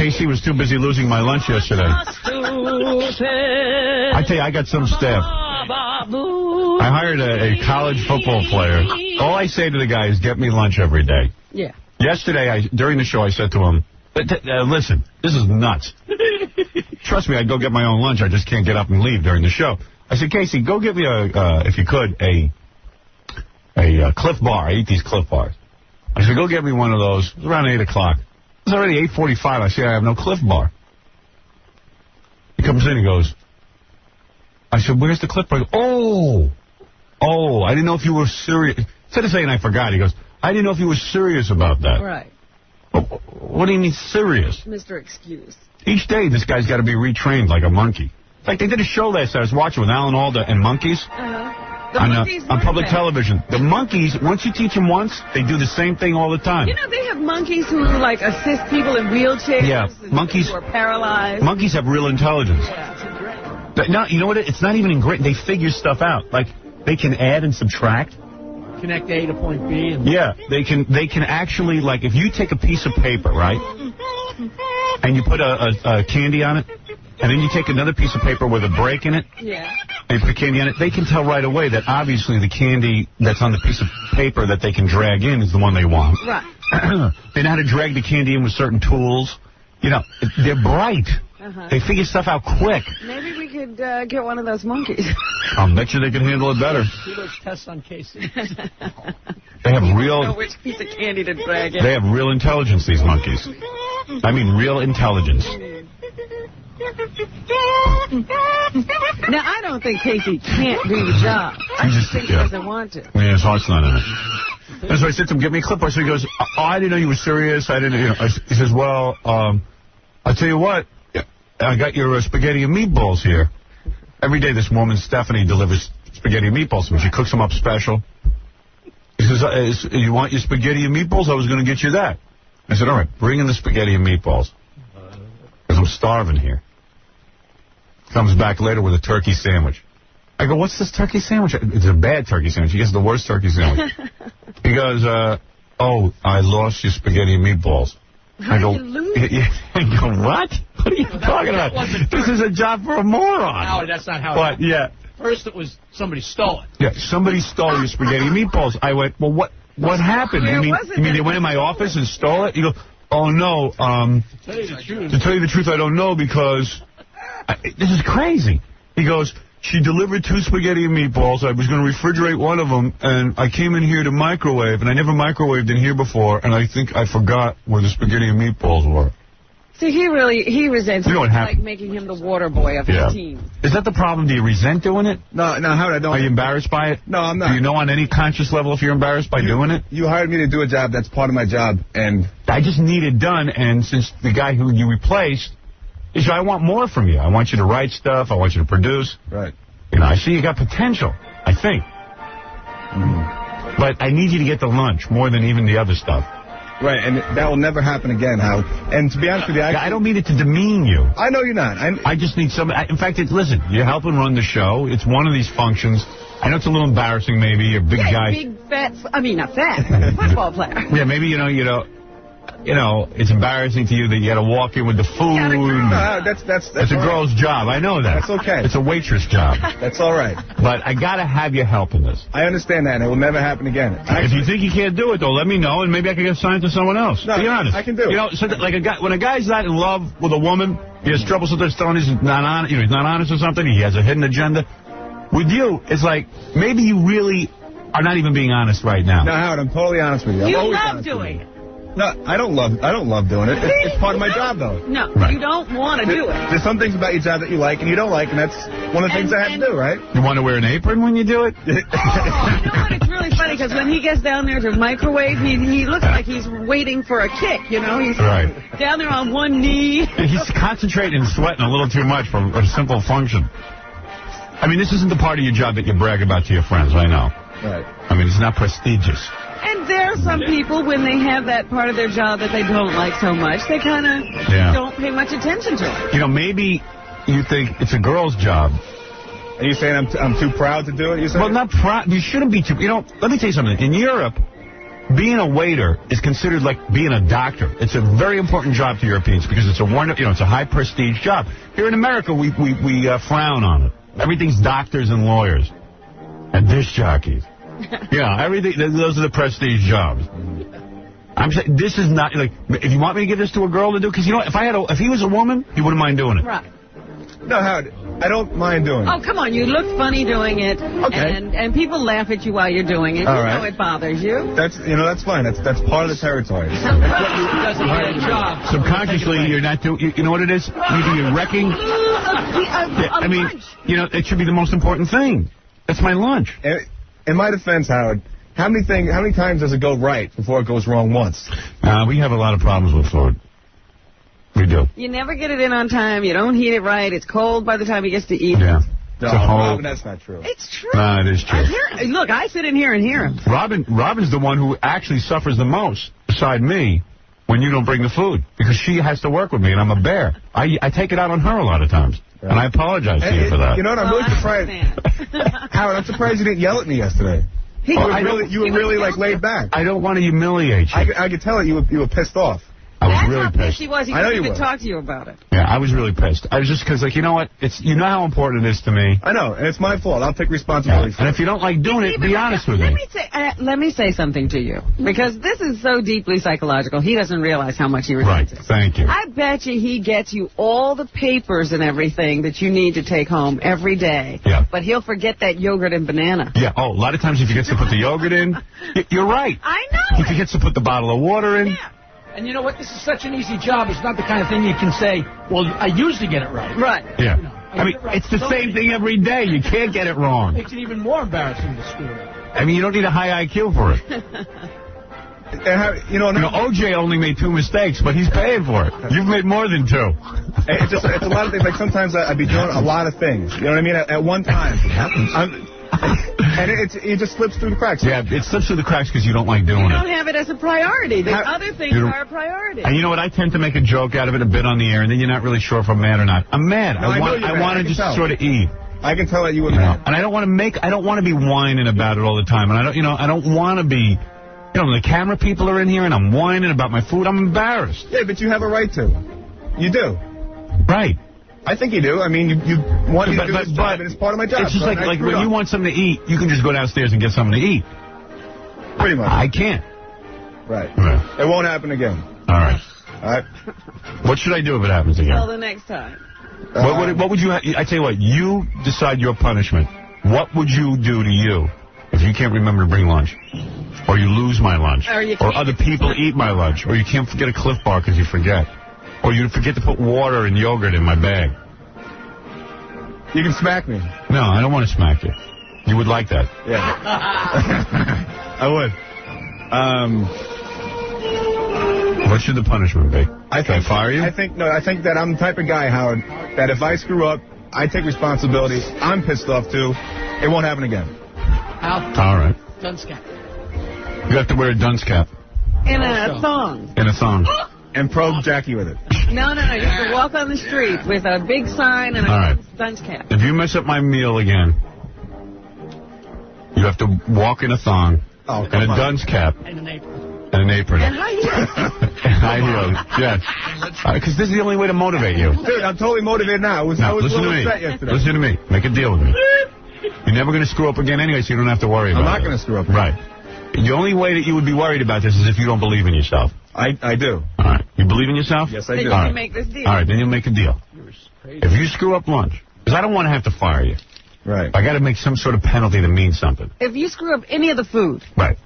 Casey was too busy losing my lunch yesterday. I tell you, I got some staff. I hired a college football player. All I say to the guy is get me lunch every day. Yeah. Yesterday, during the show, I said to him, listen, this is nuts. Trust me, I'd go get my own lunch. I just can't get up and leave during the show. I said, Casey, go get me, if you could, a Clif Bar. I eat these Clif Bars. I said, go get me one of those. It was around 8 o'clock. It's already 8:45. I say, I have no Clif Bar. He comes in, he goes, I said, where's the Clif Bar? He goes, oh, I didn't know if you were serious. Instead of saying I forgot, he goes, I didn't know if you were serious about that. Right. What do you mean serious? Mr. Excuse. Each day, this guy's got to be retrained like a monkey. In fact, they did a show last night I was watching with Alan Alda and monkeys. On public television. The monkeys, once you teach them once, they do the same thing all the time. You know, they have monkeys who, like, assist people in wheelchairs. Yeah, monkeys who are paralyzed. Monkeys have real intelligence. Yeah, no, you know what? It's not even in grit. They figure stuff out. Like, they can add and subtract. Connect A to point B. And yeah, they can actually, like, if you take a piece of paper, right, and you put a candy on it, and then you take another piece of paper with a break in it, yeah, and you put candy on it, they can tell right away that obviously the candy that's on the piece of paper that they can drag in is the one they want. Right. They know how to drag the candy in with certain tools. You know, they're bright. They figure stuff out quick. Maybe we could get one of those monkeys. I'll bet you they can handle it better. He does tests on Casey. They have real... know which piece of candy to drag in. They have real intelligence, these monkeys. I mean, real intelligence. Now, I don't think Casey can't do the job. I just think he doesn't want to. Yeah, his heart's not in it. And so I said to him, get me a Clif Bar. So he goes, I didn't know you were serious. I didn't, he says, well, I'll tell you what. I got your spaghetti and meatballs here. Every day this woman, Stephanie, delivers spaghetti and meatballs to me. She cooks them up special. He says, you want your spaghetti and meatballs? I was going to get you that. I said, all right, bring in the spaghetti and meatballs. Because I'm starving here. Comes back later with a turkey sandwich. I go, what's this turkey sandwich? It's a bad turkey sandwich. He gets the worst turkey sandwich. He goes, oh, I lost your spaghetti and meatballs. I go, what? What are you talking about? This is a job for a moron. No, that's not how it happened. Yeah. First it was somebody stole it. Yeah, somebody stole your spaghetti and meatballs. I went, well, what happened? You mean they went in my office and stole it? You go, oh, no. To tell you the truth, I don't know because this is crazy. He goes, she delivered 2 spaghetti and meatballs. I was going to refrigerate one of them, and I came in here to microwave, and I never microwaved in here before, and I think I forgot where the spaghetti and meatballs were. See, he resents it. Like making him the water boy of his team. Is that the problem? Do you resent doing it? No, Howard, I don't. Are you embarrassed by it? No, I'm not. Do you know on any conscious level if you're embarrassed by doing it? You hired me to do a job that's part of my job, and I just need it done, and since the guy who you replaced, I want more from you. I want you to write stuff. I want you to produce. Right. You know, I see you got potential, I think. But I need you to get the lunch more than even the other stuff. Right, and that will never happen again, Hal. And to be honest with you, I don't mean it to demean you. I know you're not. I just need somebody. In fact, listen, you're helping run the show. It's one of these functions. I know it's a little embarrassing, maybe. You're a big guy. Big, fat, not fat, football player. Yeah, maybe, it's embarrassing to you that you got to walk in with the food. That's a girl's job. I know that. That's okay. It's a waitress job. That's all right. But I got to have your help in this. I understand that, and it will never happen again. If you think you can't do it, though, let me know, and maybe I can get assigned to someone else. No, be honest. I can do it. So when a guy's not in love with a woman, he has trouble sometimes telling he's not honest, he's not honest or something, he has a hidden agenda. With you, it's like, maybe you really are not even being honest right now. No, Howard, I'm totally honest with you. You love doing it. No, I don't love doing it. It's part of my job, though. No, you don't want to do it. There's some things about your job that you like and you don't like, and that's one of the things I have to do, right? You want to wear an apron when you do it? You know what? It's really funny, because when he gets down there to microwave, he looks like he's waiting for a kick, He's down there on one knee. He's concentrating and sweating a little too much for a simple function. I mean, this isn't the part of your job that you brag about to your friends, I know. Right. I mean, it's not prestigious. And there are some people, when they have that part of their job that they don't like so much, they kind of don't pay much attention to it. Maybe you think it's a girl's job. Are you saying I'm too proud to do it? Well, not proud. You shouldn't be too. Let me tell you something. In Europe, being a waiter is considered like being a doctor. It's a very important job to Europeans because it's it's a high prestige job. Here in America, we frown on it. Everything's doctors and lawyers and disc jockeys. Yeah, everything. Those are the prestige jobs. I'm saying this is not like if you want me to give this to a girl to do, because if he was a woman, he wouldn't mind doing it. Right. No, Howard, I don't mind doing it. Oh, come on. You look funny doing it. Okay. And people laugh at you while you're doing it. All you right. know it bothers you. That's fine. That's part of the territory. Subconsciously, you're not doing. You know what it is? You're wrecking. I mean, it should be the most important thing. That's my lunch. In my defense, Howard, how many times does it go right before it goes wrong once? We have a lot of problems with food. We do. You never get it in on time. You don't heat it right. It's cold by the time he gets to eat. Yeah. No, Robin, that's not true. It's true. No, it is true. Look, I sit in here and hear him. Robin's the one who actually suffers the most, beside me, when you don't bring the food. Because she has to work with me, and I'm a bear. I take it out on her a lot of times. Yeah. And I apologize to you for that. You know what? I'm really surprised. Howard, I'm surprised you didn't yell at me yesterday. You were really like laid back. I don't want to humiliate you. I could tell it. You were pissed off. I was That's really how pissed. He was. He couldn't even talk to you about it. Yeah, I was really pissed. I was just because, you know what? You know how important it is to me. I know, and it's my fault. I'll take responsibility for it. And if you don't like doing it, be honest with me. Let me say something to you, because this is so deeply psychological. He doesn't realize how much he resents it. Right, thank you. I bet you he gets you all the papers and everything that you need to take home every day. Yeah. But he'll forget that yogurt and banana. Yeah, a lot of times he forgets to put the yogurt in. You're right. I know. He forgets to put the bottle of water in. Yeah. And you know what? This is such an easy job. It's not the kind of thing you can say, well, I usually get it right. Right. Yeah. I mean, it's the same thing every day. You can't get it wrong. It makes it even more embarrassing to screw it up. I mean, you don't need a high IQ for it. OJ only made 2 mistakes, but he's paying for it. You've made more than 2. It's a lot of things. Like sometimes I'd be doing a lot of things. You know what I mean? At one time. And it just slips through the cracks. Yeah, it slips through the cracks because you don't like doing it. You don't have it as a priority. The other things are a priority. And you know what? I tend to make a joke out of it, a bit on the air, and then you're not really sure if I'm mad or not. I'm mad. No, I want to just sort of eat. I can tell that you were mad. And I don't want to be whining about it all the time. And I don't want to be, the camera people are in here and I'm whining about my food. I'm embarrassed. Yeah, but you have a right to. You do. Right. I think you do. I mean, you want me to do this job, and it's part of my job. It's just like when you want something to eat, you can just go downstairs and get something to eat. Pretty much. I can't. Right. It won't happen again. All right. All right. What should I do if it happens again? Well, the next time. What would you? I tell you what. You decide your punishment. What would you do to you if you can't remember to bring lunch, or you lose my lunch, or other people eat my lunch, or you can't get a Clif Bar because you forget? Or you forget to put water and yogurt in my bag. You can smack me. No, I don't want to smack you. You would like that. Yeah. I would. What should the punishment be? Can I fire you? I think that I'm the type of guy, Howard, that if I screw up, I take responsibility. I'm pissed off, too. It won't happen again. All right. Dunce cap. You have to wear a dunce cap. In a thong. In a thong. And probe Jackie with it. No. You have to walk on the street with a big sign and a dunce cap. If you mess up my meal again, you have to walk in a thong and a dunce cap. And an apron. And high heels. And high heels, yes. Because this is the only way to motivate you. Dude, I'm totally motivated now. I was listen to me. Yesterday. Listen to me. Make a deal with me. You're never going to screw up again anyway, so you don't have to worry about it. I'm not going to screw up again. Right. The only way that you would be worried about this is if you don't believe in yourself. I do. All right. You believe in yourself? Yes, I do. Then you make this deal. All right, then you'll make a deal. If you screw up lunch, because I don't want to have to fire you. Right. I got to make some sort of penalty that means something. If you screw up any of the food. Right.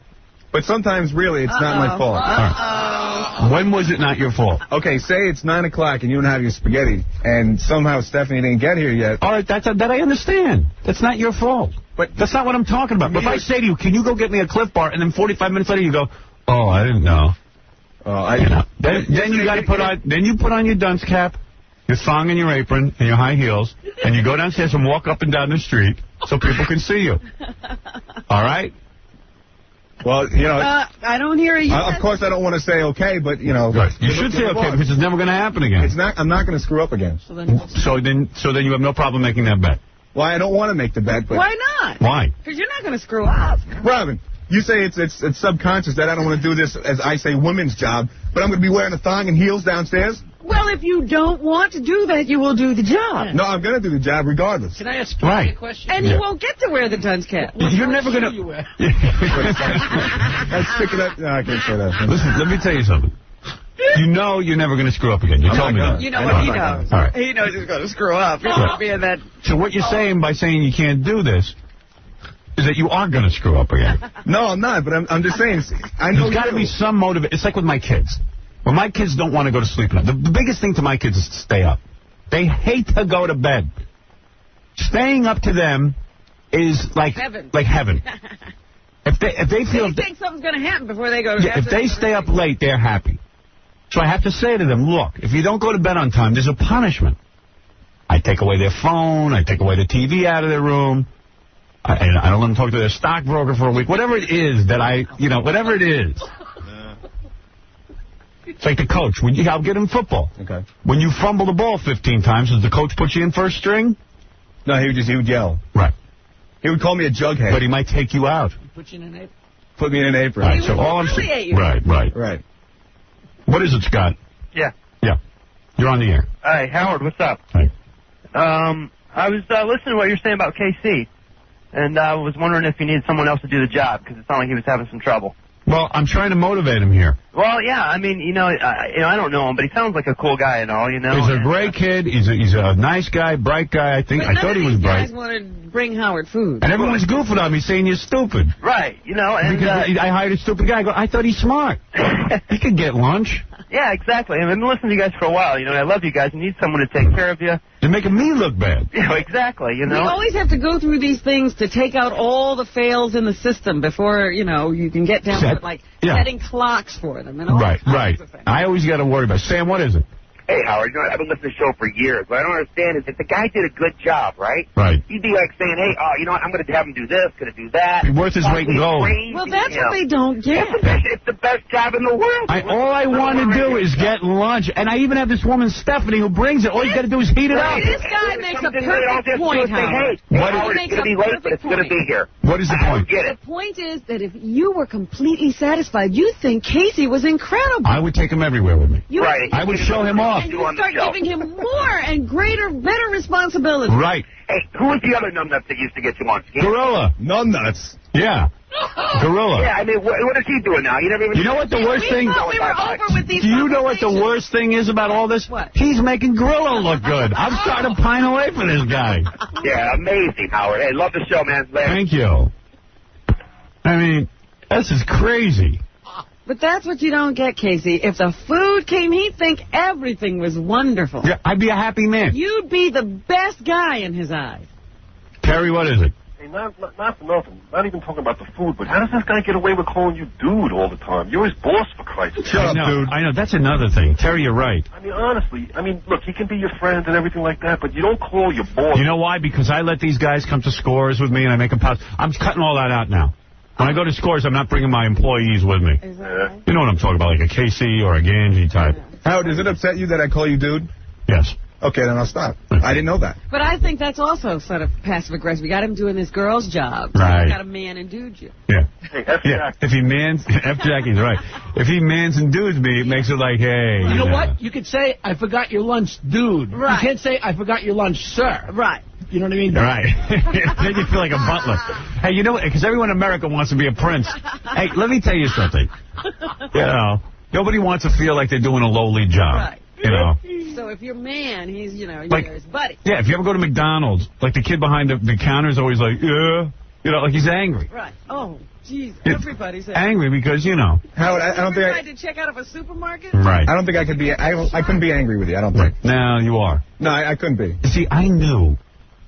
But sometimes, really, it's not my fault. Right. When was it not your fault? Okay, say it's 9 o'clock and you don't have your spaghetti, and somehow Stephanie didn't get here yet. All right, that I understand. That's not your fault. But that's not what I'm talking about. But if I say to you, can you go get me a Clif Bar, and then 45 minutes later you go, oh, I didn't know. Then you got to put on. Then you put on your dunce cap, your thong and your apron, and your high heels, and you go downstairs and walk up and down the street so people can see you. All right. Well, I don't hear you. Of course, I don't want to say okay, but right. You should say okay because it's never going to happen again. It's not. I'm not going to screw up again. So then you have no problem making that bet. Well, I don't want to make the bet, but why not? Why? Because you're not going to screw up. Robin, You say it's subconscious that I don't want to do this, as I say, women's job, but I'm going to be wearing a thong and heels downstairs? Well, if you don't want to do that, you will do the job. No, I'm going to do the job regardless. Can I ask you a question? And you won't get to wear the dunce cap. You're never going to... Let's stick it up. No, I can't say that. Listen, let me tell you something. You know you're never going to screw up again. You told me that. You know what he knows. All right. He knows he's going to screw up. He's going to be in that... So what you're saying by saying you can't do this is that you are going to screw up again. No, I'm not, but I'm just saying, I know there's got to be some motivation. It's like with my kids. When my kids don't want to go to sleep enough, the biggest thing to my kids is to stay up. They hate to go to bed. Staying up to them is like heaven. Like heaven. If they feel... They think something's going to happen before they go to bed. If they stay up late, they're happy. So I have to say to them, look, if you don't go to bed on time, there's a punishment. I take away their phone. I take away the TV out of their room. I don't let them talk to their stockbroker for a week. Whatever it is that whatever it is. It's like the coach. I'll get him football. Okay. When you fumble the ball 15 times, does the coach put you in first string? No, he would yell. Right. He would call me a jughead. But he might take you out. Put you in an apron. Put me in an apron. Right. So all I'm saying. Right. What is it, Scott? Yeah. Yeah. You're on the air. Hi, Howard. What's up? Hi. I was listening to what you're saying about KC, and I was wondering if you needed someone else to do the job because it sounded like he was having some trouble. Well, I'm trying to motivate him here. Well, yeah. I mean, I don't know him, but he sounds like a cool guy and all. He's a great kid. He's a nice guy, bright guy. I thought he was bright. Guys want to bring Howard food. And everyone's goofing on me, saying you're stupid. Right. And because I hired a stupid guy. I thought he's smart. He could get lunch. Yeah, exactly. I've been listening to you guys for a while. I love you guys. You need someone to take care of you. You're making me look bad. Exactly. We always have to go through these things to take out all the fails in the system before, you can get down to, setting clocks for them. And all right. I always got to worry about it. Sam, what is it? Hey, Howard, I've been listening to the show for years. What I don't understand is if the guy did a good job, right? Right. He'd be like saying, hey, I'm going to have him do this, going to do that. Be worth his weight in gold. Well, that's what they don't get. It's the best job in the world. All I want to do is get lunch. And I even have this woman, Stephanie, who brings it. All you got to do is heat it up. This guy makes a perfect point, Howard. Howard, it's going to be late, but it's going to be here. What is the point? The point is that if you were completely satisfied, you'd think Casey was incredible. I would take him everywhere with me. Right. I would show him off. And you start giving him more and greater, better responsibility. Right. Hey, who was the other numbnuts that used to get you on? Gorilla. Numbnuts. Yeah. Gorilla. Yeah, I mean, what is he doing now? You never even... You know what the worst thing... We were over with these. Do you know what the worst thing is about all this? What? He's making Gorilla look good. I'm starting to pine away for this guy. Yeah, amazing, Howard. Hey, love the show, man. Thank you. I mean, this is crazy. But that's what you don't get, Casey. If the food came, he'd think everything was wonderful. Yeah, I'd be a happy man. You'd be the best guy in his eyes. Terry, what is it? Hey, not for nothing. Not even talking about the food, but how does this guy get away with calling you dude all the time? You're his boss, for Christ's sake. Shut up, dude. I know. That's another thing. Terry, you're right. I mean, honestly, look, he can be your friend and everything like that, but you don't call your boss. You know why? Because I let these guys come to Scores with me and I make them pause. I'm cutting all that out now. When I go to Scores, I'm not bringing my employees with me. Is that right? You know what I'm talking about, like a KC or a Ganji type. Howard, does it upset you that I call you dude? Yes. Okay, then I'll stop. I didn't know that. But I think that's also sort of passive-aggressive. You got him doing this girl's job. Right. You got a man and dude you. Yeah. Hey, F Jack. If he mans... F Jackie's right. If he mans and dudes me, it makes it like, hey... You know what? You could say, I forgot your lunch, dude. Right. You can't say, I forgot your lunch, sir. Right. You know what I mean? Right. Make you feel like a butler. Hey, you know what? Because everyone in America wants to be a prince. Hey, let me tell you something. Nobody wants to feel like they're doing a lowly job. Right. You know. So if you're man, he's, you're like, his buddy. Yeah, if you ever go to McDonald's, like the kid behind the counter is always like, yeah. Like he's angry. Right. Oh, jeez. Everybody's angry because, Howard, I don't think tried to check out of a supermarket? Right. I don't think I could be... I couldn't be angry with you, I don't think. No, you are. No, I couldn't be. See, I knew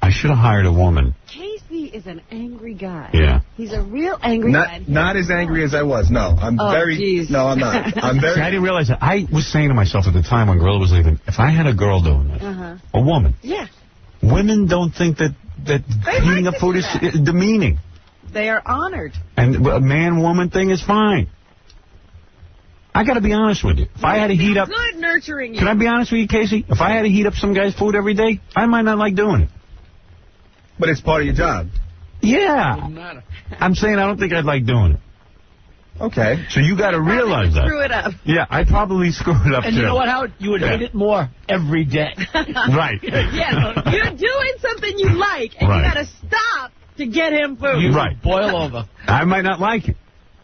I should have hired a woman. Casey is an angry guy. Yeah. He's a real angry guy. Not as angry as I was, no. I'm very... Geez. No, I'm not. I'm very... See, I didn't realize that. I was saying to myself at the time when Gorilla was leaving, if I had a girl doing this, a woman, women don't think that heating up food is demeaning. They are honored. And a man-woman thing is fine. I got to be honest with you. If I had to heat up... Good nurturing you. Can I be honest with you, Casey? If I had to heat up some guy's food every day, I might not like doing it. But it's part of your job. Yeah. I'm saying I don't think I'd like doing it. Okay. So you got to realize that. Screw it up. Yeah, I probably screw it up, And too. you know what, Howard? You would hate it more every day. Right. Yeah, you're doing something you like, and you got to stop to get him food. You Right. boil over. I might not like it.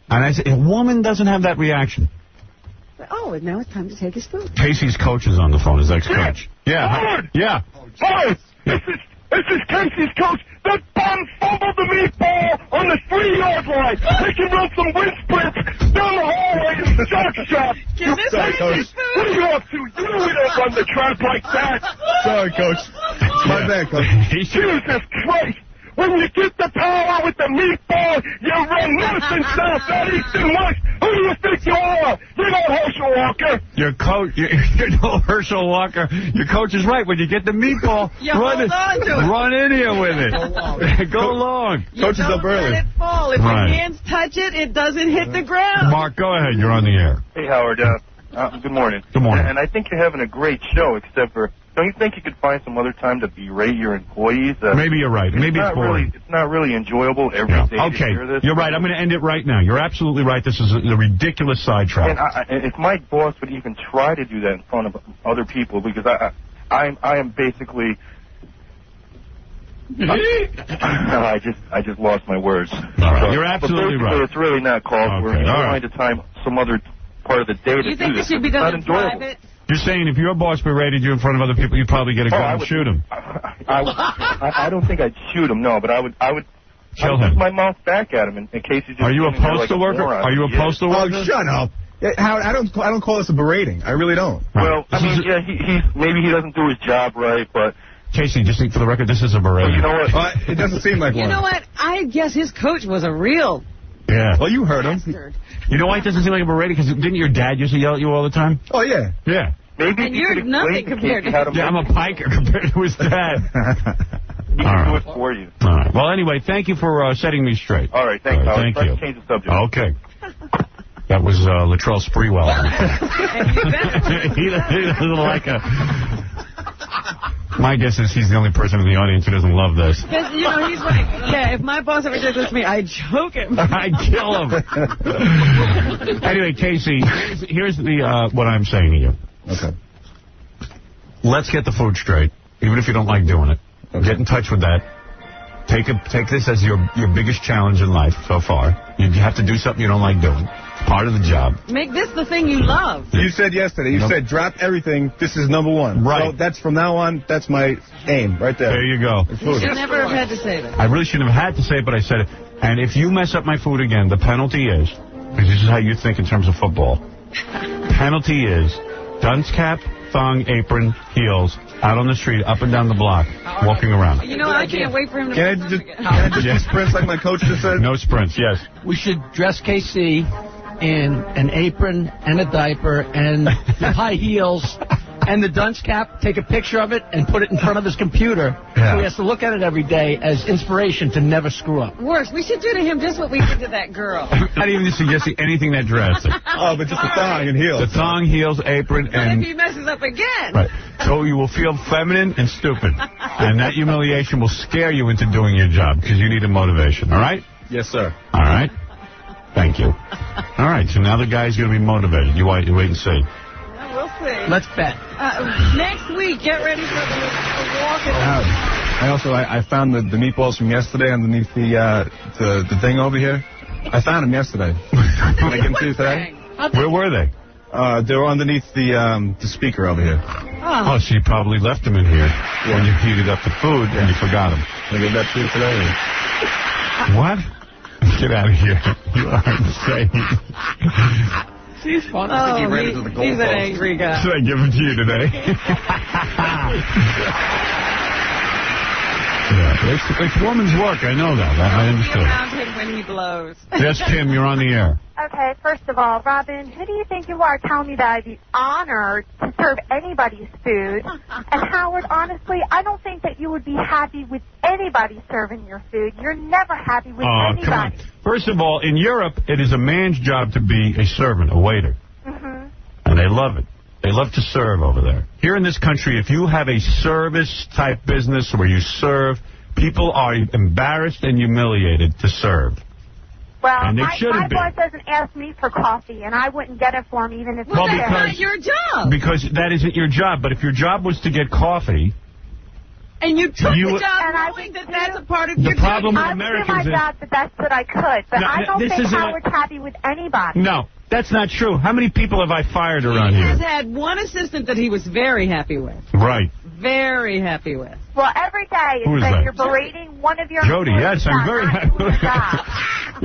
And I said, a woman doesn't have that reaction. Oh, and now it's time to take his food. Casey's coach is on the phone, his ex-coach. Yeah. Howard! Yeah. Howard! This is Casey's coach. That bum fumbled the meatball on the 3-yard line. They can run some wind sprints down the hallway in the shark shop. Give this Sorry, man Coach. his food. What are you up to? You know we don't run the trap like that. Sorry, Coach. My bad, Coach. Jesus Christ! When you get the power with the meatball, you run north and south, not east and west. Who do you think you are? You're not Herschel Walker. Your coach, you're no Herschel Walker. Your coach is right. When you get the meatball, You hold on to it. run in here with it. Go long. Coach is up early. Let it fall. If Right. your hands touch it, it doesn't hit the ground. Mark, go ahead. You're on the air. Hey, Howard. Good morning. Good morning. And I think you're having a great show, except for, don't you think you could find some other time to berate your employees? Maybe you're right. Maybe it's boring. It's not really enjoyable every day to Okay, hear this. you're right. I'm going to end it right now. You're absolutely right. This is a ridiculous sidetrack. And if my boss would even try to do that in front of other people, because I am basically... I just lost my words. All right. So, You're absolutely but right. It's really not called for. Okay, We're all trying to time some other part of the day to You do think it this. should be It's not done in enjoyable. private? You're saying if your boss berated you in front of other people, you'd probably get a gun I and would- shoot him. I don't think I'd shoot him, no, but I would Kill put him. my mouth back at him in case he's just Are you a sitting there postal like worker? moron. Are you a Yeah. postal Oh, worker? shut up. Howard, I don't call this a berating. I really don't. Well, This I mean, is- yeah, he's maybe he doesn't do his job right, but Casey, just think for the record, this is a well, berating. you know what? It doesn't seem like You one. know what? I guess his coach was a real Yeah. Well, you heard him. bastard. You know why it doesn't seem like a berating? Because didn't your dad used to yell at you all the time? Oh, yeah. Yeah. Maybe And you you're could nothing explain to compared Casey to how to Yeah, I'm a piker compared to his dad. he All can right. do it for you. All right. Well, anyway, thank you for setting me straight. All right, thanks, All right, Howard. thank Let's you. change the subject. Okay. That was Latrell Sprewell. And you better- he doesn't like a... My guess is he's the only person in the audience who doesn't love this. Because, you know, he's like, yeah, if my boss ever did this to me, I'd choke him. I'd kill him. Anyway, Casey, here's the what I'm saying to you. Okay. Let's get the food straight, even if you don't like doing it. Get in touch with that. Take this as your biggest challenge in life so far. You have to do something you don't like doing. Part of the job. Make this the thing you love. You said yesterday, you said drop everything. This is number one. Right. So that's from now on, that's my aim right there. There you go. You should never have had to say that. I really shouldn't have had to say it, but I said it. And if you mess up my food again, the penalty is, because this is how you think in terms of football, penalty is dunce cap, thong, apron, heels, out on the street, up and down the block, walking around. You know, I can't wait for him to... Can I just Yes. sprint like my coach just said? No sprints, yes. We should dress KC in an apron and a diaper and high heels and the dunce cap, take a picture of it and put it in front of his computer. Yeah. So he has to look at it every day as inspiration to never screw up. Worse, we should do to him just what we did to that girl. Not even suggesting anything that drastic. Oh, but just the thong and heels. The thong, heels, apron, What if and... he messes up again? Right. So you will feel feminine and stupid. And that humiliation will scare you into doing your job because you need a motivation. All right? Yes, sir. All right. Thank you. All right. So now the guy's going to be motivated. You wait and see. Yeah, we'll see. Let's bet. Next week, get ready for the walking. I found the meatballs from yesterday underneath the thing over here. I found them yesterday. Can I get them to you today? Where were they? They were underneath the speaker over here. Oh, so you probably left them in here when you heated up the food and you forgot them. Can I get that to you today? What? Get out of here. You are insane. She's fun. Oh, he's an angry guy. Should I give them to you today? Yeah, it's woman's work. I know that. I Be understood. around him when he blows. Yes, Kim, you're on the air. Okay, first of all, Robin, who do you think you are telling me that I'd be honored to serve anybody's food? And Howard, honestly, I don't think that you would be happy with anybody serving your food. You're never happy with Come on. anybody. First of all, in Europe, it is a man's job to be a servant, a waiter. Mm-hmm. And they love it. They love to serve over there. Here in this country, if you have a service-type business where you serve, people are embarrassed and humiliated to serve. Well, and it my shouldn't be. boss doesn't ask me for coffee, and I wouldn't get it for him even if Well, he that's did. not your job. Because that isn't your job. But if your job was to get coffee... And you took the job and knowing that that's a part of your The problem with I would do Americans my is... job the best that I could, but No, I don't this think isn't Howard's happy with anybody. No, that's not true. How many people have I fired around He here? has had one assistant that he was very happy with. Right. Very happy with. Well, every day Who is it's like that? you're berating one of your Jody, employees yes, I'm for very not happy doing with the job.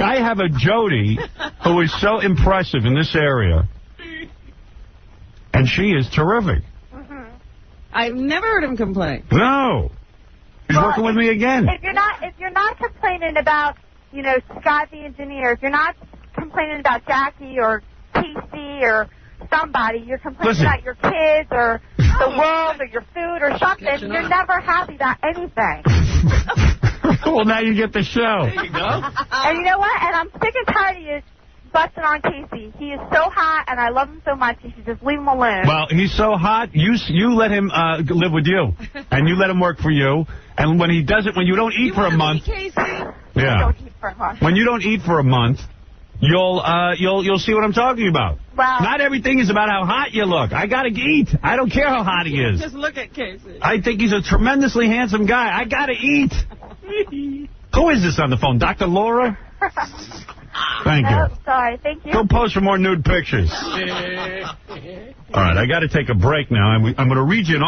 I have a Jody who is so impressive in this area, and she is terrific. I've never heard him complain. No. He's Well, working with me again. If you're not complaining about, Scott the engineer, if you're not complaining about Jackie or TC or somebody, you're complaining about your kids or the world or your food or something, you're never happy about anything. Well, now you get the show. There you go. And you know what? And I'm sick and tired of you busting on Casey. He is so hot, and I love him so much. You should just leave him alone. Well, he's so hot, you let him live with you, and you let him work for you. And when he doesn't, when you don't eat for a month, Casey? yeah, Don't eat for a month. when you don't eat for a month, you'll see what I'm talking about. Well, Not everything is about how hot you look. I gotta eat. I don't care how hot he is. Just look at Casey. I think he's a tremendously handsome guy. I gotta eat. Who is this on the phone? Dr. Laura? Thank you. no, sorry. Thank you. Go post for more nude pictures. All right, I got to take a break now. I'm going to read you an